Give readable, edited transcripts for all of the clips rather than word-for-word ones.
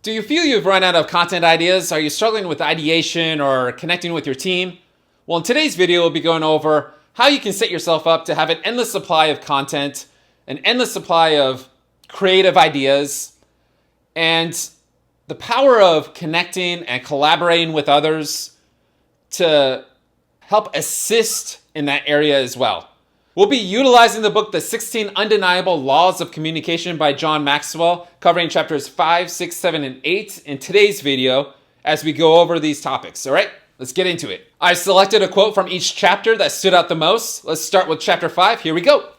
Do you feel you've run out of content ideas? Are you struggling with ideation or connecting with your team? Well, in today's video, we'll be going over how you can set yourself up to have an endless supply of content, an endless supply of creative ideas, and the power of connecting and collaborating with others to help assist in that area as well. We'll be utilizing the book, The 16 Undeniable Laws of Communication by John Maxwell, covering chapters 5, 6, 7, and 8 in today's video as we go over these topics. All right, let's get into it. I selected a quote from each chapter that stood out the most. Let's start with chapter 5. Here we go.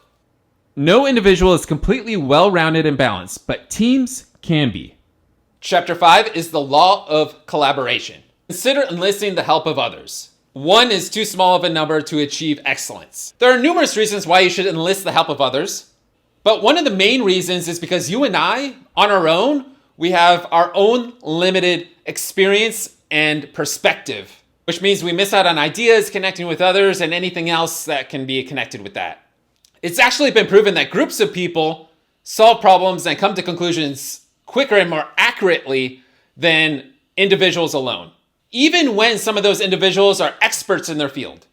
No individual is completely well-rounded and balanced, but teams can be. Chapter 5 is the law of collaboration. Consider enlisting the help of others. One is too small of a number to achieve excellence. There are numerous reasons why you should enlist the help of others, but one of the main reasons is because you and I, on our own, we have our own limited experience and perspective, which means we miss out on ideas, connecting with others, and anything else that can be connected with that. It's actually been proven that groups of people solve problems and come to conclusions quicker and more accurately than individuals alone, even when some of those individuals are experts in their field.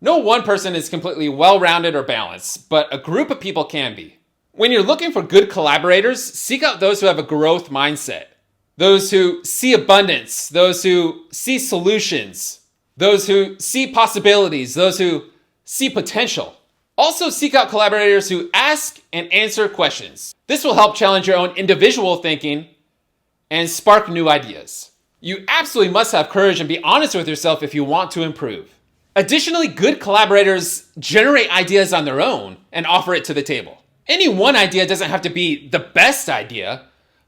No one person is completely well-rounded or balanced, but a group of people can be. When you're looking for good collaborators, seek out those who have a growth mindset, those who see abundance, those who see solutions, those who see possibilities, those who see potential. Also seek out collaborators who ask and answer questions. This will help challenge your own individual thinking and spark new ideas. You absolutely must have courage and be honest with yourself if you want to improve. Additionally, good collaborators generate ideas on their own and offer it to the table. Any one idea doesn't have to be the best idea,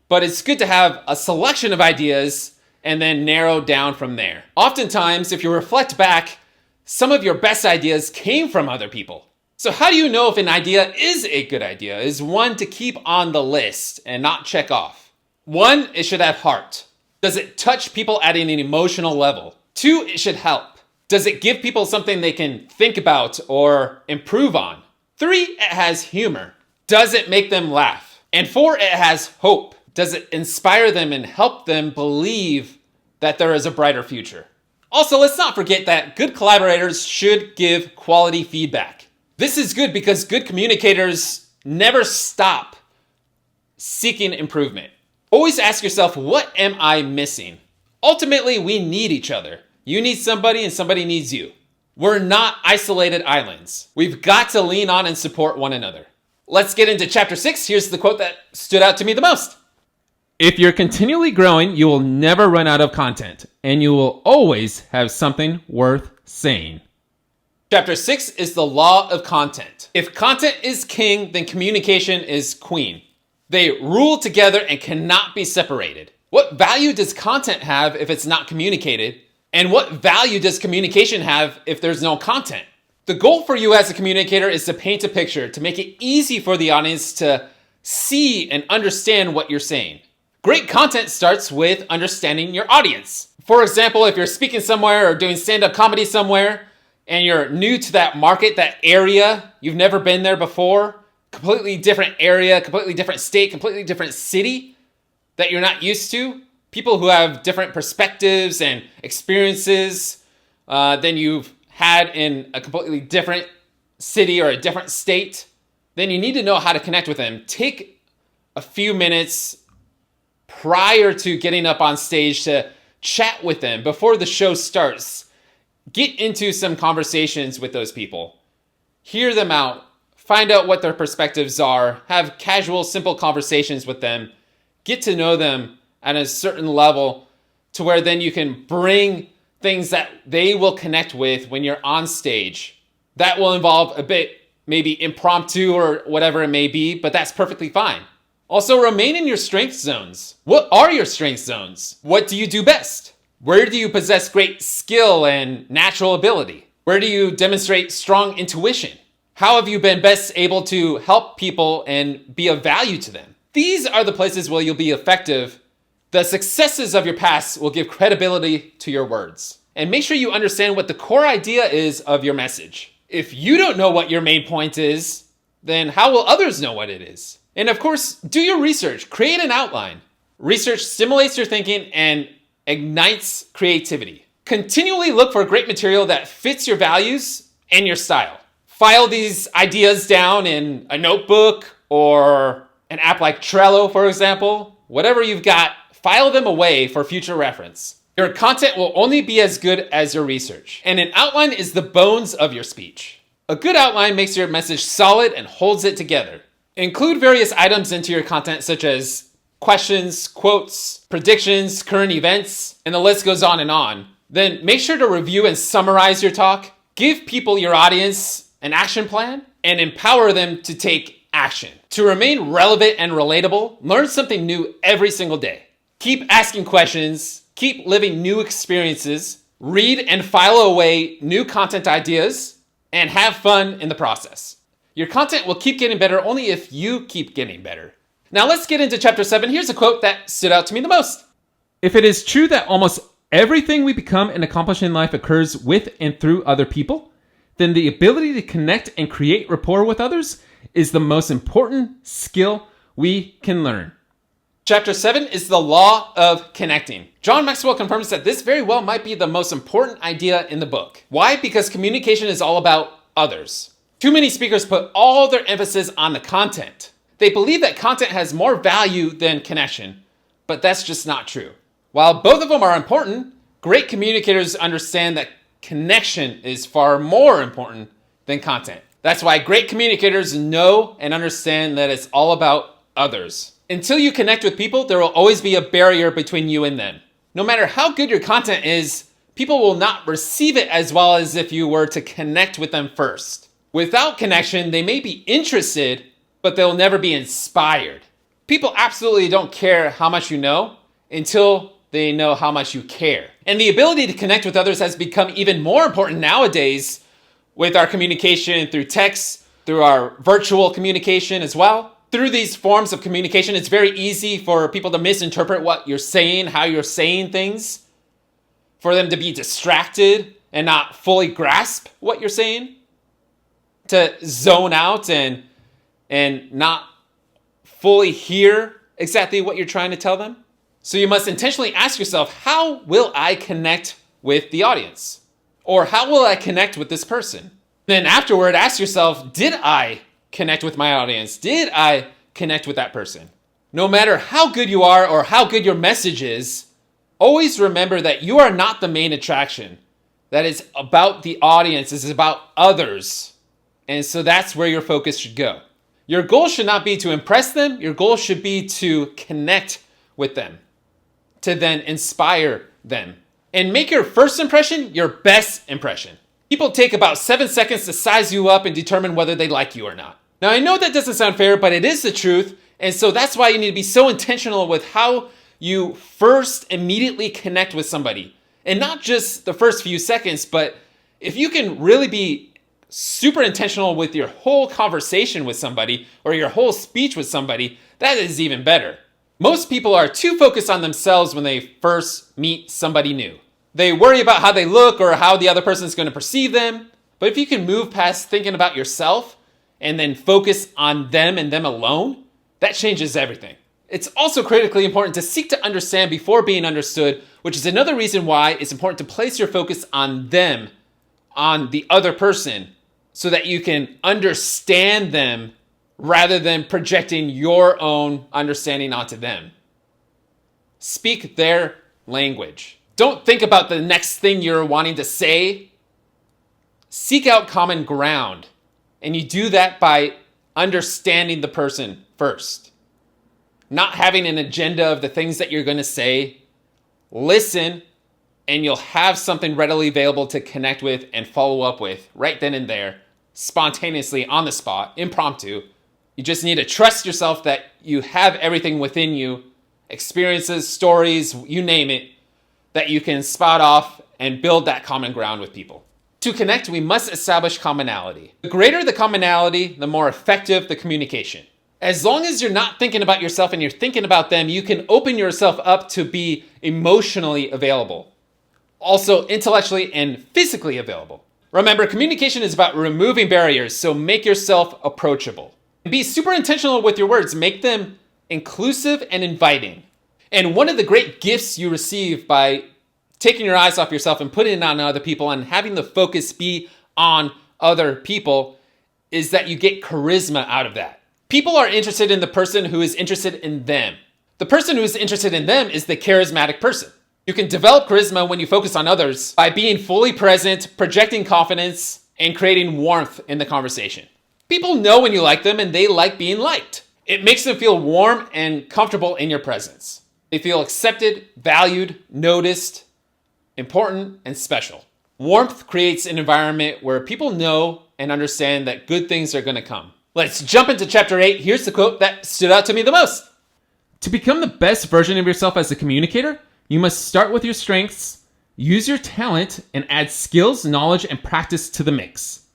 but it's good to have a selection of ideas and then narrow down from there. Oftentimes, if you reflect back, some of your best ideas came from other people. So how do you know if an idea is a good idea? Is one to keep on the list and not check off. 1, it should have heart. Does it touch people at an emotional level? 2, it should help. Does it give people something they can think about or improve on? 3, it has humor. Does it make them laugh? And 4, it has hope. Does it inspire them and help them believe that there is a brighter future? Also, let's not forget that good collaborators should give quality feedback. This is good because good communicators never stop seeking improvement. Always ask yourself, what am I missing? Ultimately, we need each other. You need somebody and somebody needs you. We're not isolated islands. We've got to lean on and support one another. Let's get into chapter 6. Here's the quote that stood out to me the most. If you're continually growing, you will never run out of content, and you will always have something worth saying. Chapter 6 is the law of content. If content is king, then communication is queen. They rule together and cannot be separated. What value does content have if it's not communicated? And what value does communication have if there's no content? The goal for you as a communicator is to paint a picture, to make it easy for the audience to see and understand what you're saying. Great content starts with understanding your audience. For example, if you're speaking somewhere or doing stand-up comedy somewhere, and you're new to that market, that area, you've never been there before, completely different area, completely different state, completely different city that you're not used to, people who have different perspectives and experiences than you've had in a completely different city or a different state, then you need to know how to connect with them. Take a few minutes prior to getting up on stage to chat with them before the show starts. Get into some conversations with those people. Hear them out. Find out what their perspectives are, have casual, simple conversations with them, get to know them at a certain level to where then you can bring things that they will connect with when you're on stage. That will involve a bit maybe impromptu or whatever it may be, but that's perfectly fine. Also, remain in your strength zones. What are your strength zones? What do you do best? Where do you possess great skill and natural ability? Where do you demonstrate strong intuition? How have you been best able to help people and be of value to them? These are the places where you'll be effective. The successes of your past will give credibility to your words. And make sure you understand what the core idea is of your message. If you don't know what your main point is, then how will others know what it is? And of course, do your research, create an outline. Research stimulates your thinking and ignites creativity. Continually look for great material that fits your values and your style. File these ideas down in a notebook or an app like Trello, for example. Whatever you've got, file them away for future reference. Your content will only be as good as your research, and an outline is the bones of your speech. A good outline makes your message solid and holds it together. Include various items into your content such as questions, quotes, predictions, current events, and the list goes on and on. Then make sure to review and summarize your talk. Give people, your audience, an action plan and empower them to take action. To remain relevant and relatable, learn something new every single day. Keep asking questions, keep living new experiences, read and file away new content ideas, and have fun in the process. Your content will keep getting better only if you keep getting better. Now let's get into chapter 7. Here's a quote that stood out to me the most. If it is true that almost everything we become and accomplish in life occurs with and through other people, then the ability to connect and create rapport with others is the most important skill we can learn. Chapter 7 is the law of connecting. John Maxwell confirms that this very well might be the most important idea in the book. Why? Because communication is all about others. Too many speakers put all their emphasis on the content. They believe that content has more value than connection, but that's just not true. While both of them are important, great communicators understand that connection is far more important than content. That's why great communicators know and understand that it's all about others. Until you connect with people, there will always be a barrier between you and them. No matter how good your content is, people will not receive it as well as if you were to connect with them first. Without connection, they may be interested, but they'll never be inspired. People absolutely don't care how much you know until they know how much you care. And the ability to connect with others has become even more important nowadays with our communication through text, through our virtual communication as well. Through these forms of communication, it's very easy for people to misinterpret what you're saying, how you're saying things, for them to be distracted and not fully grasp what you're saying, to zone out and not fully hear exactly what you're trying to tell them. So you must intentionally ask yourself, how will I connect with the audience? Or how will I connect with this person? Then afterward, ask yourself, did I connect with my audience? Did I connect with that person? No matter how good you are or how good your message is, always remember that you are not the main attraction. That is about the audience, it's about others. And so that's where your focus should go. Your goal should not be to impress them. Your goal should be to connect with them, to then inspire them. And make your first impression your best impression. People take about 7 seconds to size you up and determine whether they like you or not. Now, I know that doesn't sound fair, but it is the truth. And so that's why you need to be so intentional with how you first immediately connect with somebody. And not just the first few seconds, but if you can really be super intentional with your whole conversation with somebody or your whole speech with somebody, that is even better. Most people are too focused on themselves when they first meet somebody new. They worry about how they look or how the other person is going to perceive them. But if you can move past thinking about yourself and then focus on them and them alone, that changes everything. It's also critically important to seek to understand before being understood, which is another reason why it's important to place your focus on them, on the other person, so that you can understand them rather than projecting your own understanding onto them. Speak their language. Don't think about the next thing you're wanting to say. Seek out common ground. And you do that by understanding the person first. Not having an agenda of the things that you're going to say. Listen, and you'll have something readily available to connect with and follow up with right then and there, spontaneously, on the spot, impromptu. You just need to trust yourself that you have everything within you, experiences, stories, you name it, that you can spot off and build that common ground with people. To connect, we must establish commonality. The greater the commonality, the more effective the communication. As long as you're not thinking about yourself and you're thinking about them, you can open yourself up to be emotionally available. Also intellectually and physically available. Remember, communication is about removing barriers, so make yourself approachable. Be super intentional with your words. Make them inclusive and inviting. And one of the great gifts you receive by taking your eyes off yourself and putting it on other people and having the focus be on other people is that you get charisma out of that. People are interested in the person who is interested in them. The person who is interested in them is the charismatic person. You can develop charisma when you focus on others by being fully present, projecting confidence, and creating warmth in the conversation. People know when you like them and they like being liked. It makes them feel warm and comfortable in your presence. They feel accepted, valued, noticed, important, and special. Warmth creates an environment where people know and understand that good things are going to come. Let's jump into chapter 8. Here's the quote that stood out to me the most. To become the best version of yourself as a communicator, you must start with your strengths, use your talent, and add skills, knowledge, and practice to the mix.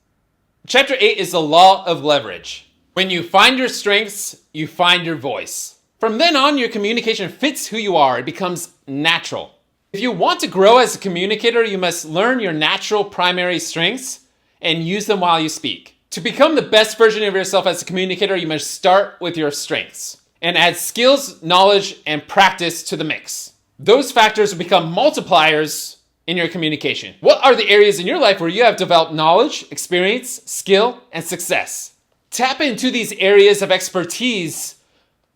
Chapter 8 is the law of leverage. When you find your strengths, you find your voice. From then on, your communication fits who you are. It becomes natural. If you want to grow as a communicator, you must learn your natural primary strengths and use them while you speak. To become the best version of yourself as a communicator, you must start with your strengths and add skills, knowledge, and practice to the mix. Those factors will become multipliers in your communication. What are the areas in your life where you have developed knowledge, experience, skill, and success? Tap into these areas of expertise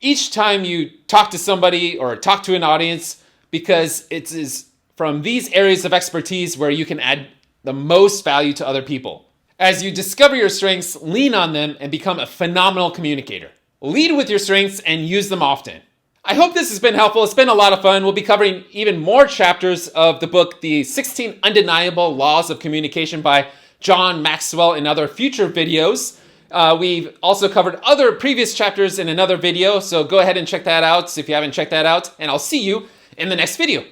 each time you talk to somebody or talk to an audience, because it is from these areas of expertise where you can add the most value to other people. As you discover your strengths, lean on them and become a phenomenal communicator. Lead with your strengths and use them often. I hope this has been helpful. It's been a lot of fun. We'll be covering even more chapters of the book, The 16 Undeniable Laws of Communication by John Maxwell, in other future videos. We've also covered other previous chapters in another video, so go ahead and check that out if you haven't checked that out, and I'll see you in the next video.